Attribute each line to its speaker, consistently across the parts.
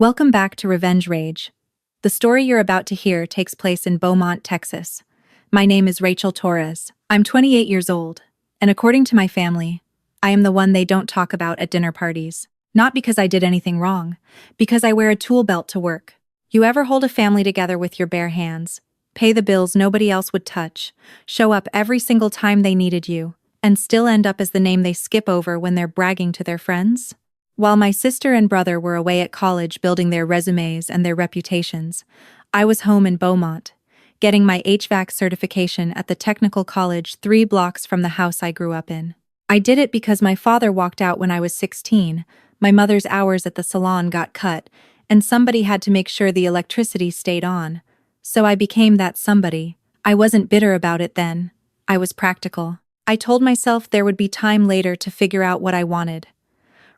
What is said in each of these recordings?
Speaker 1: Welcome back to Revenge Rage. The story you're about to hear takes place in Beaumont, Texas. My name is Rachel Torres. I'm 28 years old, and according to my family, I am the one they don't talk about at dinner parties. Not because I did anything wrong, because I wear a tool belt to work. You ever hold a family together with your bare hands, pay the bills nobody else would touch, show up every single time they needed you, and still end up as the name they skip over when they're bragging to their friends? While my sister and brother were away at college building their resumes and their reputations, I was home in Beaumont, getting my HVAC certification at the technical college 3 blocks from the house I grew up in. I did it because my father walked out when I was 16, my mother's hours at the salon got cut, and somebody had to make sure the electricity stayed on. So I became that somebody. I wasn't bitter about it then. I was practical. I told myself there would be time later to figure out what I wanted.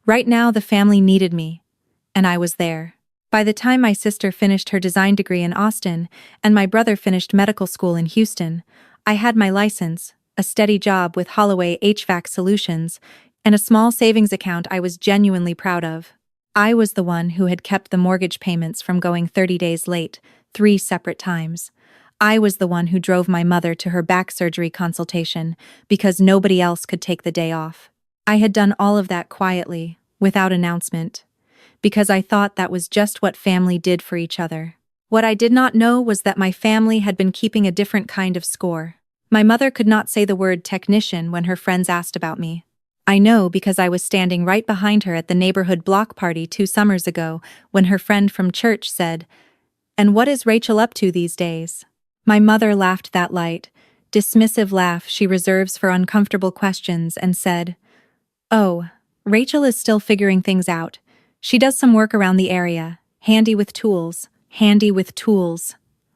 Speaker 1: Right now, the family needed me, and I was there. By the time my sister finished her design degree in Austin and my brother finished medical school in Houston, I had my license, a steady job with Holloway HVAC Solutions, and a small savings account I was genuinely proud of. I was the one who had kept the mortgage payments from going 30 days late, 3 separate times. I was the one who drove my mother to her back surgery consultation because nobody else could take the day off. I had done all of that quietly, without announcement, because I thought that was just what family did for each other. What I did not know was that my family had been keeping a different kind of score. My mother could not say the word technician when her friends asked about me. I know because I was standing right behind her at the neighborhood block party 2 summers ago when her friend from church said, "And what is Rachel up to these days?" My mother laughed that light, dismissive laugh she reserves for uncomfortable questions and said, "Oh, Rachel is still figuring things out. She does some work around the area, handy with tools.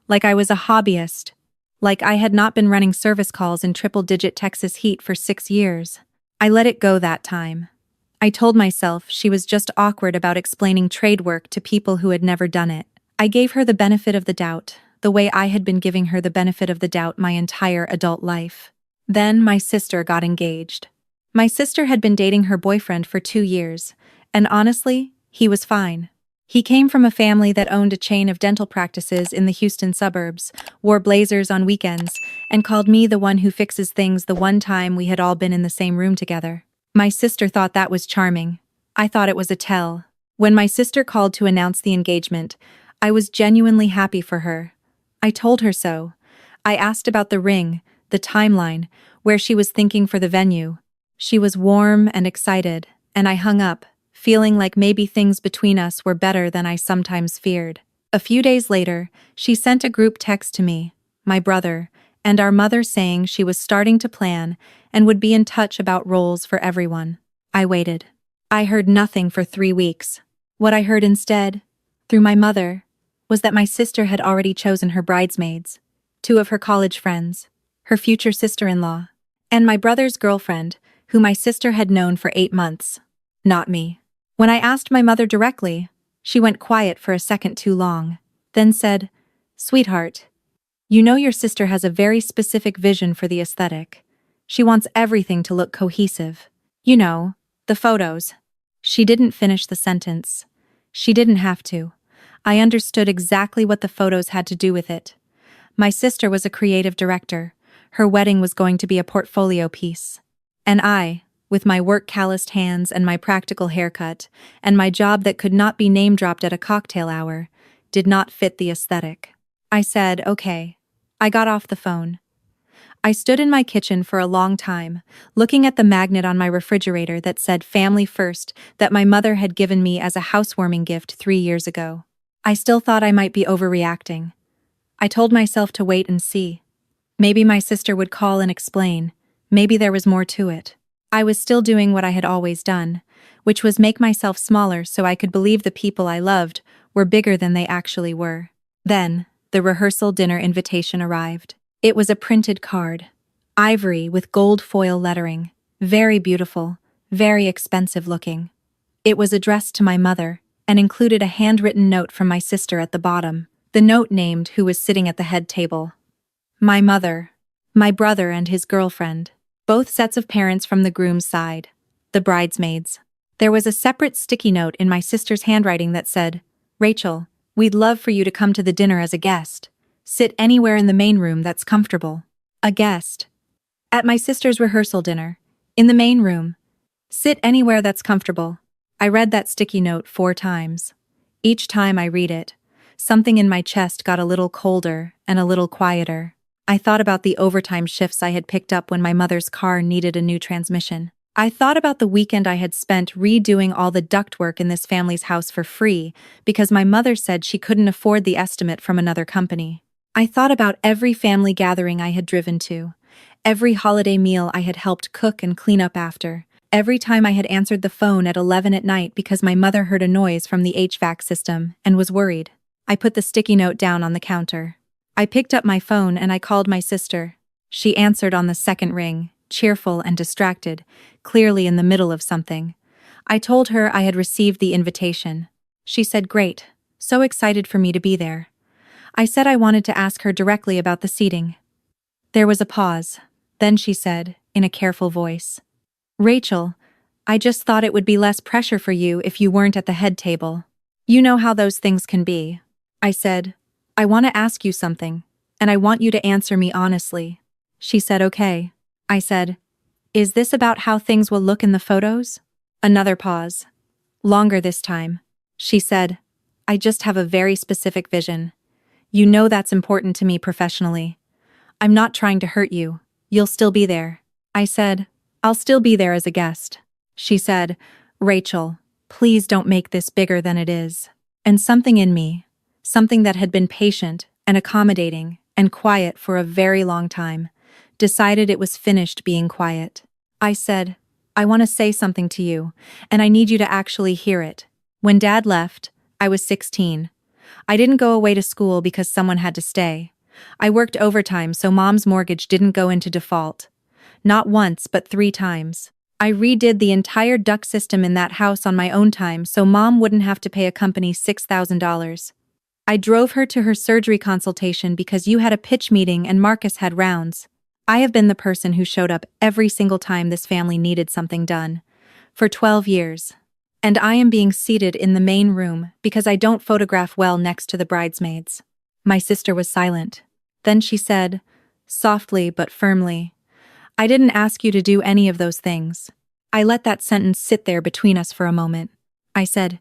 Speaker 1: Like I was a hobbyist. Like I had not been running service calls in triple-digit Texas heat for 6 years. I let it go that time. I told myself she was just awkward about explaining trade work to people who had never done it. I gave her the benefit of the doubt, the way I had been giving her the benefit of the doubt my entire adult life. Then my sister got engaged. My sister had been dating her boyfriend for 2 years, and honestly, he was fine. He came from a family that owned a chain of dental practices in the Houston suburbs, wore blazers on weekends, and called me the one who fixes things the one time we had all been in the same room together. My sister thought that was charming. I thought it was a tell. When my sister called to announce the engagement, I was genuinely happy for her. I told her so. I asked about the ring, the timeline, where she was thinking for the venue. She was warm and excited, and I hung up, feeling like maybe things between us were better than I sometimes feared. A few days later, she sent a group text to me, my brother, and our mother saying she was starting to plan and would be in touch about roles for everyone. I waited. I heard nothing for 3 weeks. What I heard instead, through my mother, was that my sister had already chosen her bridesmaids, 2 of her college friends, her future sister-in-law, and my brother's girlfriend, who my sister had known for 8 months. Not me. When I asked my mother directly, she went quiet for a second too long, then said, "Sweetheart, you know your sister has a very specific vision for the aesthetic. She wants everything to look cohesive. You know, the photos." She didn't finish the sentence. She didn't have to. I understood exactly what the photos had to do with it. My sister was a creative director. Her wedding was going to be a portfolio piece. And I, with my work-calloused hands and my practical haircut, and my job that could not be name-dropped at a cocktail hour, did not fit the aesthetic. I said, okay. I got off the phone. I stood in my kitchen for a long time, looking at the magnet on my refrigerator that said "Family First" that my mother had given me as a housewarming gift 3 years ago. I still thought I might be overreacting. I told myself to wait and see. Maybe my sister would call and explain. Maybe there was more to it. I was still doing what I had always done, which was make myself smaller so I could believe the people I loved were bigger than they actually were. Then, the rehearsal dinner invitation arrived. It was a printed card, ivory with gold foil lettering, very beautiful, very expensive looking. It was addressed to my mother and included a handwritten note from my sister at the bottom. The note named who was sitting at the head table. My mother, my brother and his girlfriend, both sets of parents from the groom's side, the bridesmaids. There was a separate sticky note in my sister's handwriting that said, Rachel, we'd love for you to come to the dinner as a guest. Sit anywhere in the main room that's comfortable. A guest. At my sister's rehearsal dinner. In the main room. Sit anywhere that's comfortable. I read that sticky note 4 times. Each time I read it, something in my chest got a little colder and a little quieter. I thought about the overtime shifts I had picked up when my mother's car needed a new transmission. I thought about the weekend I had spent redoing all the ductwork in this family's house for free because my mother said she couldn't afford the estimate from another company. I thought about every family gathering I had driven to, every holiday meal I had helped cook and clean up after, every time I had answered the phone at 11 at night because my mother heard a noise from the HVAC system and was worried. I put the sticky note down on the counter. I picked up my phone and I called my sister. She answered on the second ring, cheerful and distracted, clearly in the middle of something. I told her I had received the invitation. She said, "Great, so excited for me to be there." I said I wanted to ask her directly about the seating. There was a pause. Then she said, in a careful voice, "Rachel, I just thought it would be less pressure for you if you weren't at the head table. You know how those things can be." I said, "I want to ask you something, and I want you to answer me honestly." She said, "Okay." I said, "Is this about how things will look in the photos?" Another pause. Longer this time. She said, "I just have a very specific vision. You know that's important to me professionally. I'm not trying to hurt you. You'll still be there." I said, "I'll still be there as a guest." She said, "Rachel, please don't make this bigger than it is." And something in me, something that had been patient and accommodating and quiet for a very long time, decided it was finished being quiet. I said, "I want to say something to you, and I need you to actually hear it." When Dad left, I was 16. I didn't go away to school because someone had to stay. I worked overtime so Mom's mortgage didn't go into default. Not once, but 3 times. I redid the entire duct system in that house on my own time so Mom wouldn't have to pay a company $6,000. I drove her to her surgery consultation because you had a pitch meeting and Marcus had rounds. I have been the person who showed up every single time this family needed something done. For 12 years. And I am being seated in the main room because I don't photograph well next to the bridesmaids. My sister was silent. Then she said, softly but firmly, "I didn't ask you to do any of those things." I let that sentence sit there between us for a moment. I said,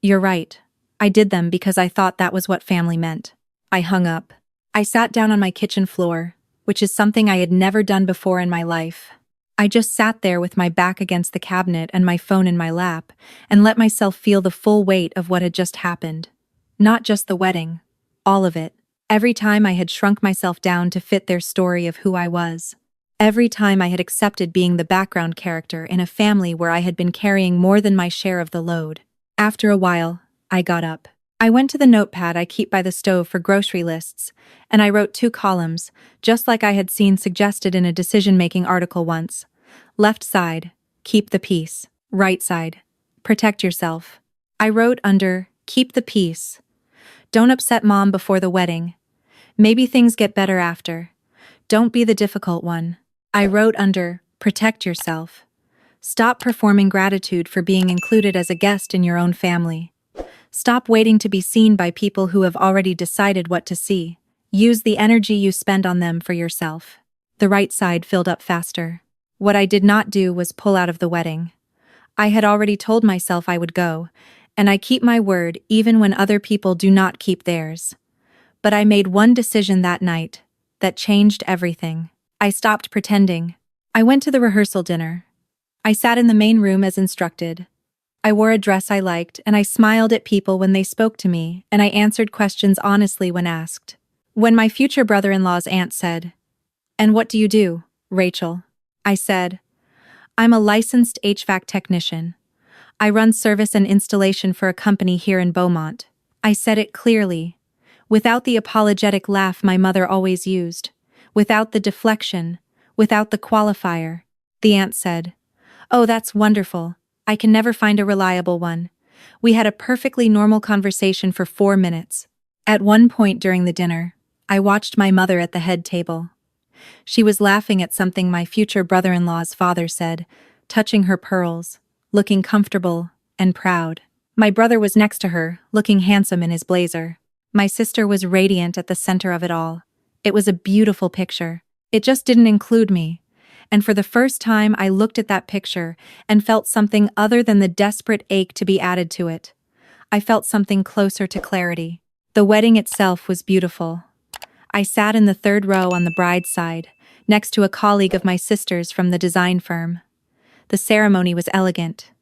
Speaker 1: "You're right. I did them because I thought that was what family meant." I hung up. I sat down on my kitchen floor, which is something I had never done before in my life. I just sat there with my back against the cabinet and my phone in my lap, and let myself feel the full weight of what had just happened. Not just the wedding. All of it. Every time I had shrunk myself down to fit their story of who I was. Every time I had accepted being the background character in a family where I had been carrying more than my share of the load. After a while, I got up. I went to the notepad I keep by the stove for grocery lists, and I wrote 2 columns, just like I had seen suggested in a decision-making article once. Left side, keep the peace. Right side, protect yourself. I wrote under, keep the peace. Don't upset Mom before the wedding. Maybe things get better after. Don't be the difficult one. I wrote under, protect yourself. Stop performing gratitude for being included as a guest in your own family. Stop waiting to be seen by people who have already decided what to see. Use the energy you spend on them for yourself. The right side filled up faster. What I did not do was pull out of the wedding. I had already told myself I would go, and I keep my word even when other people do not keep theirs. But I made one decision that night that changed everything. I stopped pretending. I went to the rehearsal dinner. I sat in the main room as instructed. I wore a dress I liked, and I smiled at people when they spoke to me, and I answered questions honestly when asked. When my future brother-in-law's aunt said, "And what do you do, Rachel?" I said, "I'm a licensed HVAC technician. I run service and installation for a company here in Beaumont." I said it clearly, without the apologetic laugh my mother always used, without the deflection, without the qualifier. The aunt said, "Oh, that's wonderful. I can never find a reliable one." We had a perfectly normal conversation for 4 minutes. At one point during the dinner, I watched my mother at the head table. She was laughing at something my future brother-in-law's father said, touching her pearls, looking comfortable and proud. My brother was next to her, looking handsome in his blazer. My sister was radiant at the center of it all. It was a beautiful picture. It just didn't include me. And for the first time, I looked at that picture and felt something other than the desperate ache to be added to it. I felt something closer to clarity. The wedding itself was beautiful. I sat in the third row on the bride's side, next to a colleague of my sister's from the design firm. The ceremony was elegant.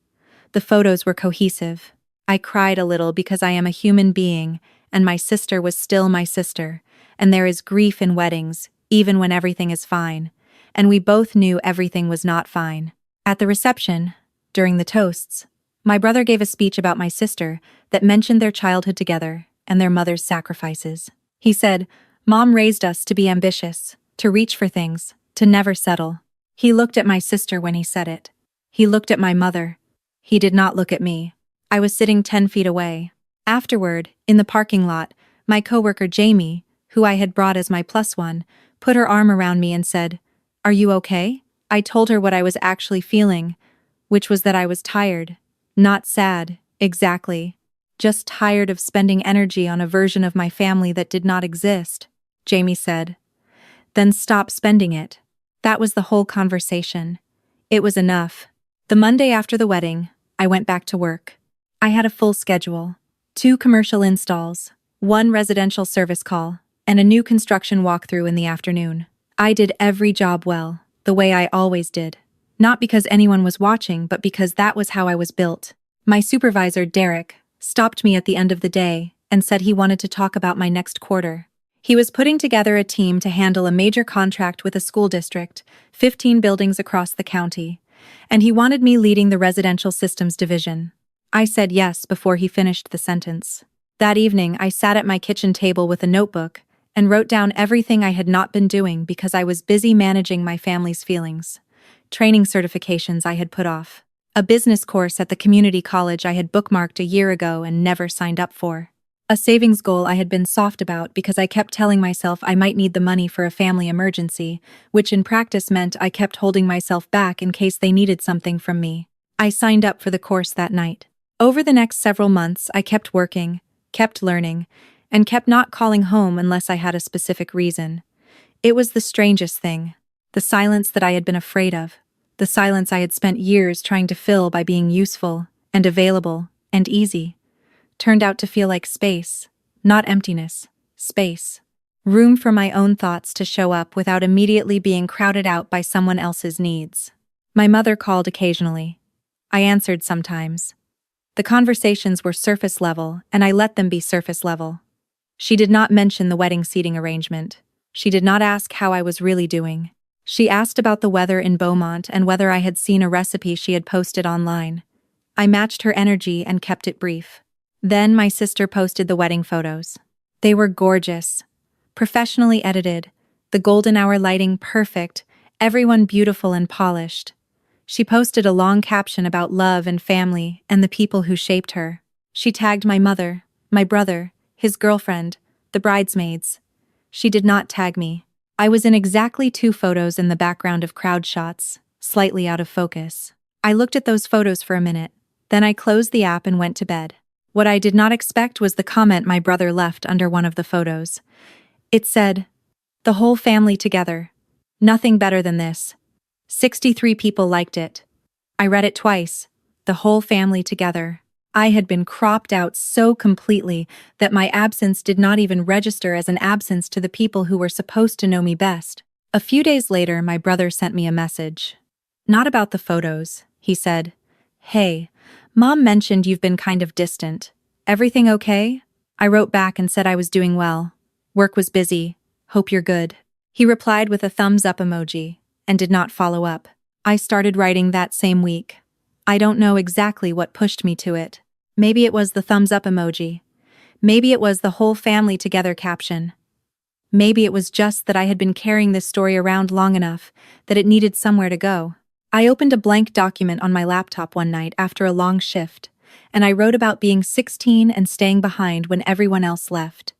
Speaker 1: The photos were cohesive. I cried a little because I am a human being, and my sister was still my sister, and there is grief in weddings, even when everything is fine, and we both knew everything was not fine. At the reception, during the toasts, my brother gave a speech about my sister that mentioned their childhood together and their mother's sacrifices. He said, "Mom raised us to be ambitious, to reach for things, to never settle." He looked at my sister when he said it. He looked at my mother. He did not look at me. I was sitting 10 feet away. Afterward, in the parking lot, my coworker Jamie, who I had brought as my plus one, put her arm around me and said, "Are you okay?" I told her what I was actually feeling, which was that I was tired. Not sad, exactly. Just tired of spending energy on a version of my family that did not exist. Jamie said, "Then stop spending it." That was the whole conversation. It was enough. The Monday after the wedding, I went back to work. I had a full schedule. 2 commercial installs, 1 residential service call, and a new construction walkthrough in the afternoon. I did every job well, the way I always did. Not because anyone was watching, but because that was how I was built. My supervisor, Derek, stopped me at the end of the day and said he wanted to talk about my next quarter. He was putting together a team to handle a major contract with a school district, 15 buildings across the county, and he wanted me leading the residential systems division. I said yes before he finished the sentence. That evening, I sat at my kitchen table with a notebook and wrote down everything I had not been doing because I was busy managing my family's feelings. Training certifications I had put off. A business course at the community college I had bookmarked a year ago and never signed up for. A savings goal I had been soft about because I kept telling myself I might need the money for a family emergency, which in practice meant I kept holding myself back in case they needed something from me. I signed up for the course that night. Over the next several months, I kept working, kept learning, and kept not calling home unless I had a specific reason. It was the strangest thing. The silence that I had been afraid of. The silence I had spent years trying to fill by being useful, and available, and easy. Turned out to feel like space. Not emptiness. Space. Room for my own thoughts to show up without immediately being crowded out by someone else's needs. My mother called occasionally. I answered sometimes. The conversations were surface level, and I let them be surface level. She did not mention the wedding seating arrangement. She did not ask how I was really doing. She asked about the weather in Beaumont and whether I had seen a recipe she had posted online. I matched her energy and kept it brief. Then my sister posted the wedding photos. They were gorgeous. Professionally edited, the golden hour lighting perfect, everyone beautiful and polished. She posted a long caption about love and family and the people who shaped her. She tagged my mother, my brother, his girlfriend, the bridesmaids. She did not tag me. I was in exactly 2 photos in the background of crowd shots, slightly out of focus. I looked at those photos for a minute, then I closed the app and went to bed. What I did not expect was the comment my brother left under one of the photos. It said, "The whole family together. Nothing better than this." 63 people liked it. I read it twice. The whole family together. I had been cropped out so completely that my absence did not even register as an absence to the people who were supposed to know me best. A few days later, my brother sent me a message. Not about the photos, he said. "Hey, Mom mentioned you've been kind of distant. Everything okay?" I wrote back and said I was doing well. Work was busy. Hope you're good. He replied with a thumbs up emoji and did not follow up. I started writing that same week. I don't know exactly what pushed me to it. Maybe it was the thumbs up emoji. Maybe it was the whole family together caption. Maybe it was just that I had been carrying this story around long enough that it needed somewhere to go. I opened a blank document on my laptop one night after a long shift, and I wrote about being 16 and staying behind when everyone else left.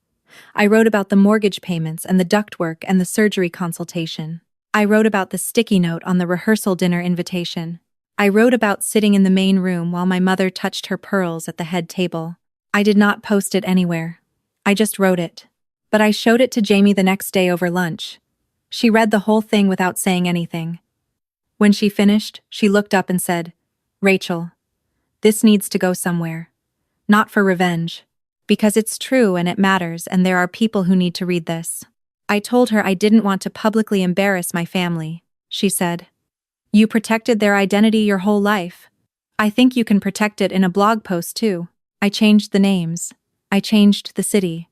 Speaker 1: I wrote about the mortgage payments and the ductwork and the surgery consultation. I wrote about the sticky note on the rehearsal dinner invitation. I wrote about sitting in the main room while my mother touched her pearls at the head table. I did not post it anywhere. I just wrote it. But I showed it to Jamie the next day over lunch. She read the whole thing without saying anything. When she finished, she looked up and said, "Rachel, this needs to go somewhere. Not for revenge. Because it's true and it matters and there are people who need to read this." I told her I didn't want to publicly embarrass my family. She said, "You protected their identity your whole life. I think you can protect it in a blog post too." I changed the names. I changed the city.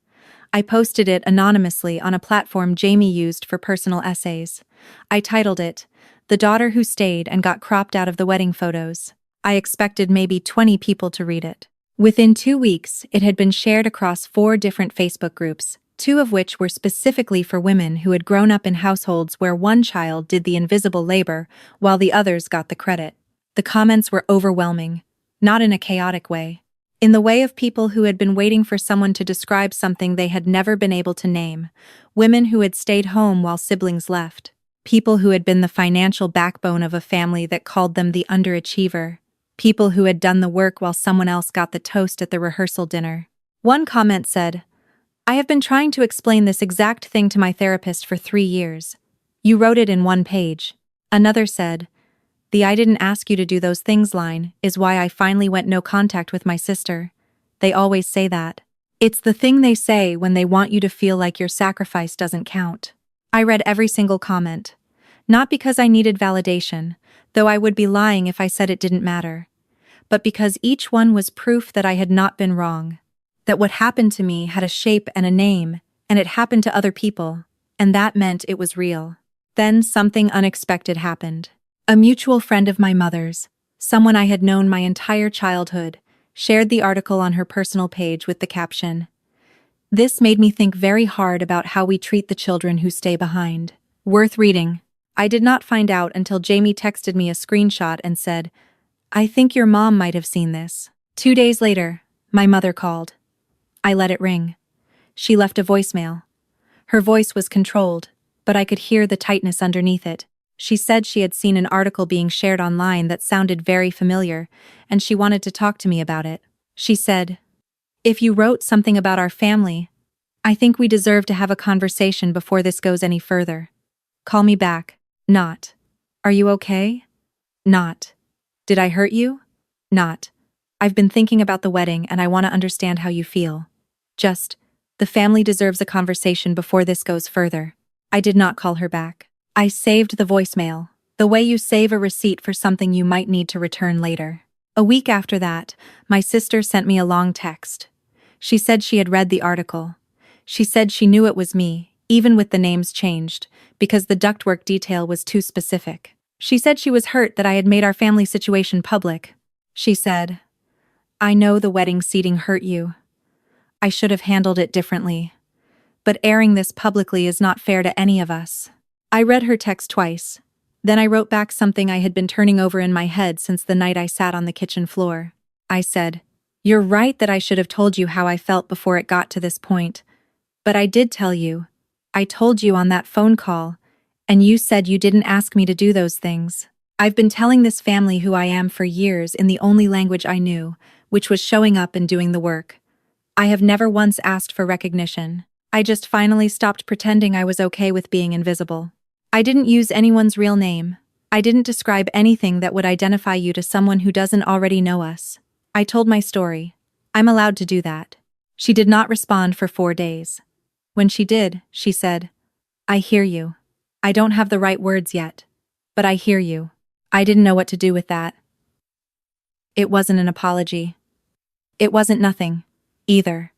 Speaker 1: I posted it anonymously on a platform Jamie used for personal essays. I titled it, "The Daughter Who Stayed and Got Cropped Out of the Wedding Photos." I expected maybe 20 people to read it. Within 2 weeks, it had been shared across 4 different Facebook groups, 2 of which were specifically for women who had grown up in households where one child did the invisible labor while the others got the credit. The comments were overwhelming, not in a chaotic way. In the way of people who had been waiting for someone to describe something they had never been able to name, women who had stayed home while siblings left, people who had been the financial backbone of a family that called them the underachiever, people who had done the work while someone else got the toast at the rehearsal dinner. One comment said, "I have been trying to explain this exact thing to my therapist for 3 years. You wrote it in 1 page." Another said, "The 'I didn't ask you to do those things' line is why I finally went no contact with my sister. They always say that. It's the thing they say when they want you to feel like your sacrifice doesn't count." I read every single comment. Not because I needed validation, though I would be lying if I said it didn't matter, but because each one was proof that I had not been wrong, that what happened to me had a shape and a name, and it happened to other people, and that meant it was real. Then something unexpected happened. A mutual friend of my mother's, someone I had known my entire childhood, shared the article on her personal page with the caption, "This made me think very hard about how we treat the children who stay behind. Worth reading." I did not find out until Jamie texted me a screenshot and said, "I think your mom might have seen this." 2 days later, my mother called. I let it ring. She left a voicemail. Her voice was controlled, but I could hear the tightness underneath it. She said she had seen an article being shared online that sounded very familiar, and she wanted to talk to me about it. She said, "If you wrote something about our family, I think we deserve to have a conversation before this goes any further. Call me back." Not, "Are you okay?" Not, "Did I hurt you?" Not, "I've been thinking about the wedding and I want to understand how you feel." Just, "The family deserves a conversation before this goes further." I did not call her back. I saved the voicemail, the way you save a receipt for something you might need to return later. A week after that, my sister sent me a long text. She said she had read the article. She said she knew it was me, even with the names changed, because the ductwork detail was too specific. She said she was hurt that I had made our family situation public. She said, "I know the wedding seating hurt you. I should have handled it differently. But airing this publicly is not fair to any of us." I read her text twice. Then I wrote back something I had been turning over in my head since the night I sat on the kitchen floor. I said, "You're right that I should have told you how I felt before it got to this point. But I did tell you. I told you on that phone call, and you said you didn't ask me to do those things. I've been telling this family who I am for years in the only language I knew, which was showing up and doing the work. I have never once asked for recognition. I just finally stopped pretending I was okay with being invisible. I didn't use anyone's real name. I didn't describe anything that would identify you to someone who doesn't already know us. I told my story. I'm allowed to do that." She did not respond for 4 days. When she did, she said, "I hear you. I don't have the right words yet, but I hear you." I didn't know what to do with that. It wasn't an apology. It wasn't nothing, either.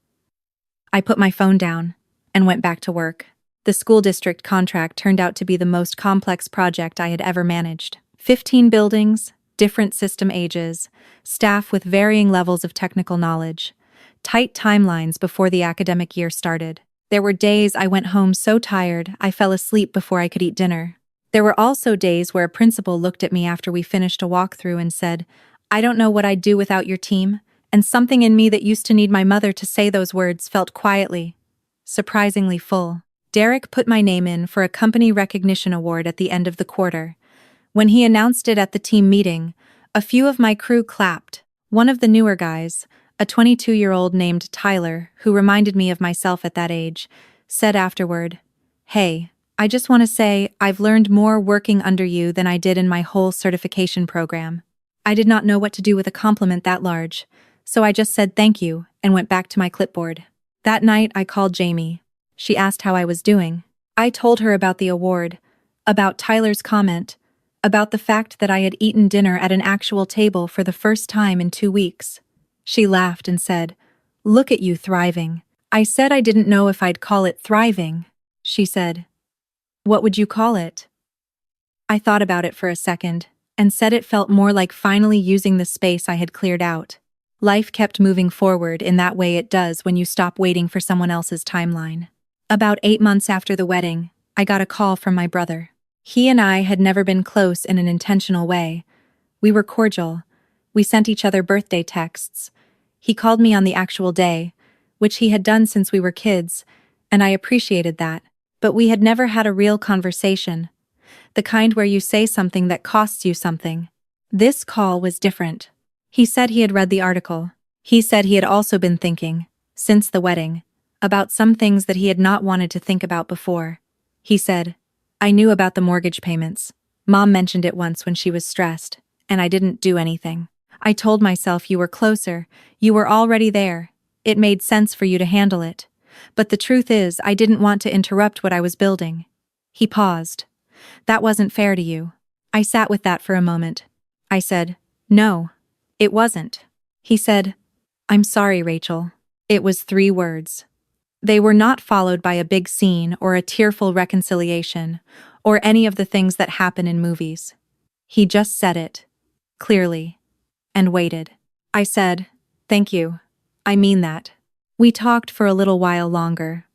Speaker 1: I put my phone down and went back to work. The school district contract turned out to be the most complex project I had ever managed. 15 buildings, different system ages, staff with varying levels of technical knowledge, tight timelines before the academic year started. There were days I went home so tired I fell asleep before I could eat dinner. There were also days where a principal looked at me after we finished a walkthrough and said, "I don't know what I'd do without your team," and something in me that used to need my mother to say those words felt quietly, surprisingly full. Derek put my name in for a company recognition award at the end of the quarter. When he announced it at the team meeting, A few of my crew clapped. One of the newer guys, a 22-year-old named Tyler, who reminded me of myself at that age, said afterward, "Hey, I just want to say I've learned more working under you than I did in my whole certification program." I did not know what to do with a compliment that large, so I just said thank you and went back to my clipboard. That night I called Jamie. She asked how I was doing. I told her about the award, about Tyler's comment, about the fact that I had eaten dinner at an actual table for the first time in 2 weeks. She laughed and said, "Look at you thriving." I said I didn't know if I'd call it thriving. She said, "What would you call it?" I thought about it for a second and said it felt more like finally using the space I had cleared out. Life kept moving forward in that way it does when you stop waiting for someone else's timeline. About 8 months after the wedding, I got a call from my brother. He and I had never been close in an intentional way. We were cordial. We sent each other birthday texts. He called me on the actual day, which he had done since we were kids, and I appreciated that. But we had never had a real conversation, the kind where you say something that costs you something. This call was different. He said he had read the article. He said he had also been thinking, since the wedding, about some things that he had not wanted to think about before. He said, "I knew about the mortgage payments. Mom mentioned it once when she was stressed, and I didn't do anything. I told myself you were closer, you were already there. It made sense for you to handle it. But the truth is, I didn't want to interrupt what I was building." He paused. "That wasn't fair to you." I sat with that for a moment. I said, "No, it wasn't." He said, "I'm sorry, Rachel." It was 3 words. They were not followed by a big scene or a tearful reconciliation or any of the things that happen in movies. He just said it, clearly, and waited. I said, "Thank you. I mean that." We talked for a little while longer.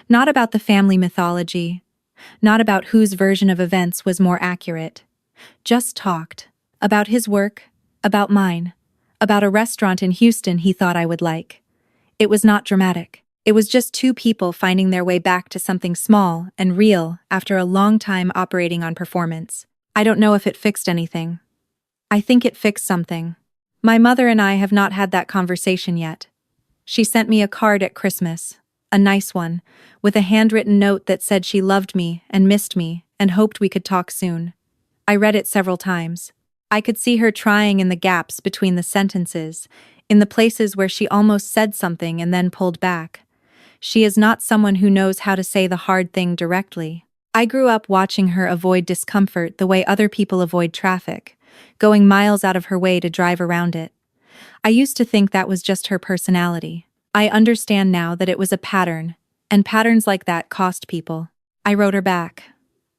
Speaker 1: Not about the family mythology, not about whose version of events was more accurate. Just talked. About his work, about mine, about a restaurant in Houston he thought I would like. It was not dramatic. It was just 2 people finding their way back to something small and real after a long time operating on performance. I don't know if it fixed anything. I think it fixed something. My mother and I have not had that conversation yet. She sent me a card at Christmas, a nice one, with a handwritten note that said she loved me and missed me and hoped we could talk soon. I read it several times. I could see her trying in the gaps between the sentences, in the places where she almost said something and then pulled back. She is not someone who knows how to say the hard thing directly. I grew up watching her avoid discomfort the way other people avoid traffic, going miles out of her way to drive around it. I used to think that was just her personality. I understand now that it was a pattern, and patterns like that cost people. I wrote her back.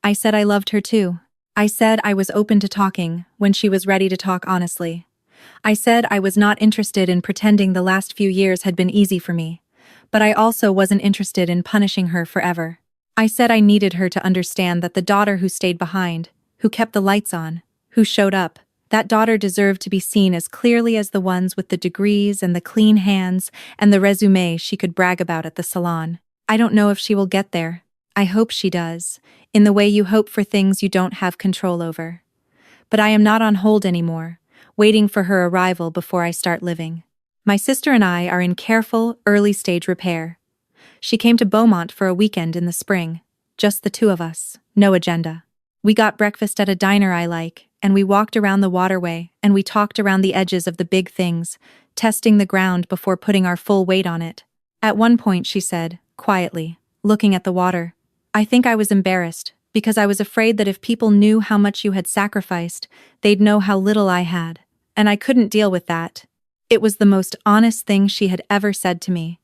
Speaker 1: I said I loved her too. I said I was open to talking when she was ready to talk honestly. I said I was not interested in pretending the last few years had been easy for me, but I also wasn't interested in punishing her forever. I said I needed her to understand that the daughter who stayed behind, who kept the lights on, who showed up, that daughter deserved to be seen as clearly as the ones with the degrees and the clean hands and the resume she could brag about at the salon. I don't know if she will get there. I hope she does, in the way you hope for things you don't have control over. But I am not on hold anymore, waiting for her arrival before I start living. My sister and I are in careful, early-stage repair. She came to Beaumont for a weekend in the spring, just the 2 of us, no agenda. We got breakfast at a diner I like, and we walked around the waterway, and we talked around the edges of the big things, testing the ground before putting our full weight on it. At one point she said, quietly, looking at the water, "I think I was embarrassed, because I was afraid that if people knew how much you had sacrificed, they'd know how little I had, and I couldn't deal with that." It was the most honest thing she had ever said to me.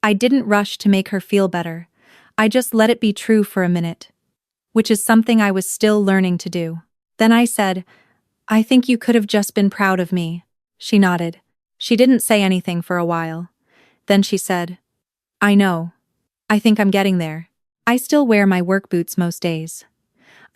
Speaker 1: I didn't rush to make her feel better. I just let it be true for a minute, which is something I was still learning to do. Then I said, "I think you could have just been proud of me." She nodded. She didn't say anything for a while. Then she said, "I know. I think I'm getting there." I still wear my work boots most days.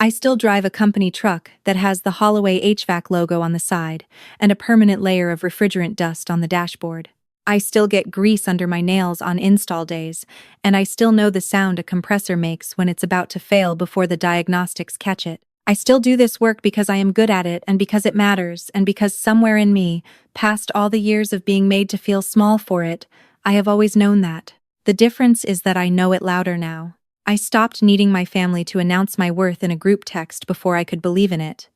Speaker 1: I still drive a company truck that has the Holloway HVAC logo on the side and a permanent layer of refrigerant dust on the dashboard. I still get grease under my nails on install days, and I still know the sound a compressor makes when it's about to fail before the diagnostics catch it. I still do this work because I am good at it and because it matters and because somewhere in me, past all the years of being made to feel small for it, I have always known that. The difference is that I know it louder now. I stopped needing my family to announce my worth in a group text before I could believe in it.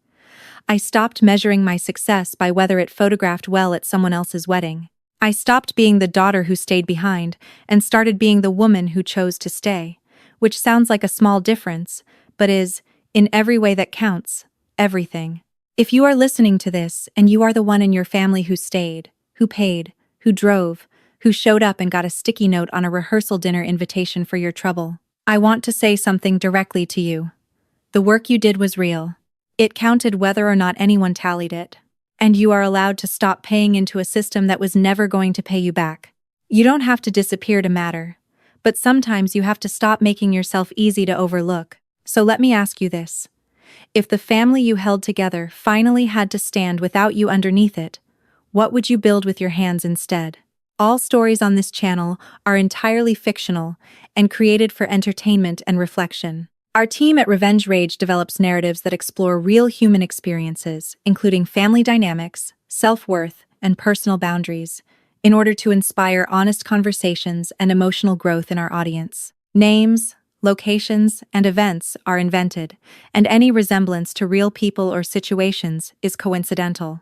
Speaker 1: I stopped measuring my success by whether it photographed well at someone else's wedding. I stopped being the daughter who stayed behind and started being the woman who chose to stay, which sounds like a small difference, but is, in every way that counts, everything. If you are listening to this and you are the one in your family who stayed, who paid, who drove, who showed up and got a sticky note on a rehearsal dinner invitation for your trouble, I want to say something directly to you. The work you did was real. It counted whether or not anyone tallied it. And you are allowed to stop paying into a system that was never going to pay you back. You don't have to disappear to matter, but sometimes you have to stop making yourself easy to overlook. So let me ask you this. If the family you held together finally had to stand without you underneath it, what would you build with your hands instead? All stories on this channel are entirely fictional and created for entertainment and reflection. Our team at Revenge Rage develops narratives that explore real human experiences, including family dynamics, self-worth, and personal boundaries, in order to inspire honest conversations and emotional growth in our audience. Names, locations, and events are invented, and any resemblance to real people or situations is coincidental.